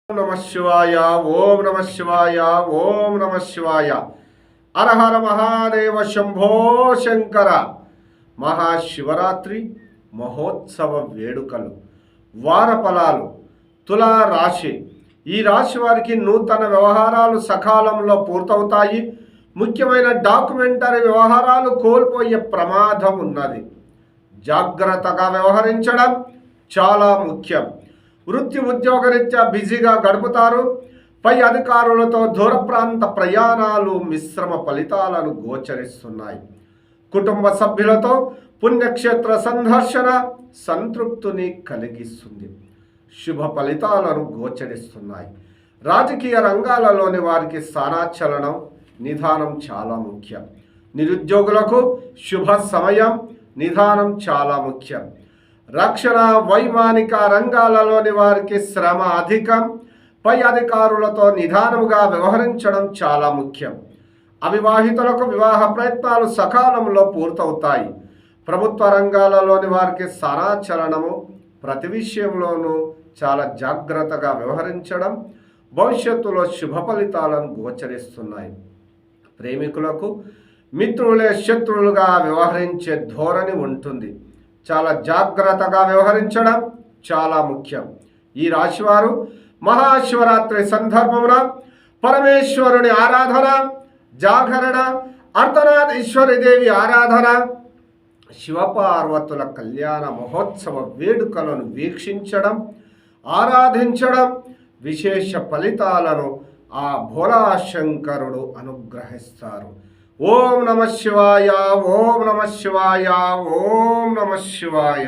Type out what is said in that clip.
నమ శివాయ. ఓం నమ శివాయ. ఓం నమ శివాయ. హర హర మహాదేవ శంభో శంకర. మహాశివరాత్రి మహోత్సవ వేడుకలు, వార ఫలాలు. తులా రాశి. ఈ రాశి వారికి నూతన వ్యవహారాలు సకాలంలో పూర్తవుతాయి. ముఖ్యమైన డాక్యుమెంటరీ వ్యవహారాలు కోల్పోయే ప్రమాదం ఉన్నది. జాగ్రత్తగా వ్యవహరించడం చాలా ముఖ్యం. వృత్తి ఉద్యోగరీత్యా బిజీగా గడుపుతారు. పై అధికారులతో దూర ప్రాంత ప్రయాణాలు మిశ్రమ ఫలితాలను గోచరిస్తున్నాయి. కుటుంబ సభ్యులతో పుణ్యక్షేత్ర సందర్శన సంతృప్తిని కలిగిస్తుంది. శుభ ఫలితాలను గోచరిస్తున్నాయి. రాజకీయ రంగాలలోని వారికి స్థానాచలనం నిదానం చాలా ముఖ్యం. నిరుద్యోగులకు శుభ సమయం, నిదానం చాలా ముఖ్యం. రక్షణ వైమానిక రంగాలలోని వారికి శ్రమ అధికం. పై అధికారులతో నిదానముగా వ్యవహరించడం చాలా ముఖ్యం. అవివాహితులకు వివాహ ప్రయత్నాలు సకాలంలో పూర్తవుతాయి. ప్రభుత్వ రంగాలలోని వారికి స్థానాచలనము, ప్రతి విషయంలోనూ చాలా జాగ్రత్తగా వ్యవహరించడం భవిష్యత్తులో శుభ ఫలితాలను గోచరిస్తున్నాయి. ప్రేమికులకు మిత్రులే శత్రువులుగా వ్యవహరించే ధోరణి ఉంటుంది. చాలా జాగ్రత్తగా వ్యవహరించడం చాలా ముఖ్యం. ఈ రాశివారు మహాశివరాత్రి సందర్భమున పరమేశ్వరుని ఆరాధన, జాగరణ, అర్ధనాథేశ్వరీదేవి ఆరాధన, శివపార్వతుల కళ్యాణ మహోత్సవ వేడుకలను వీక్షించడం, ఆరాధించడం విశేష ఫలితాలను ఆ భోళాశంకరుడు అనుగ్రహిస్తారు. ఓం నమ శివాయ. ఓం నమ శివాయ. ఓం నమ శివాయ.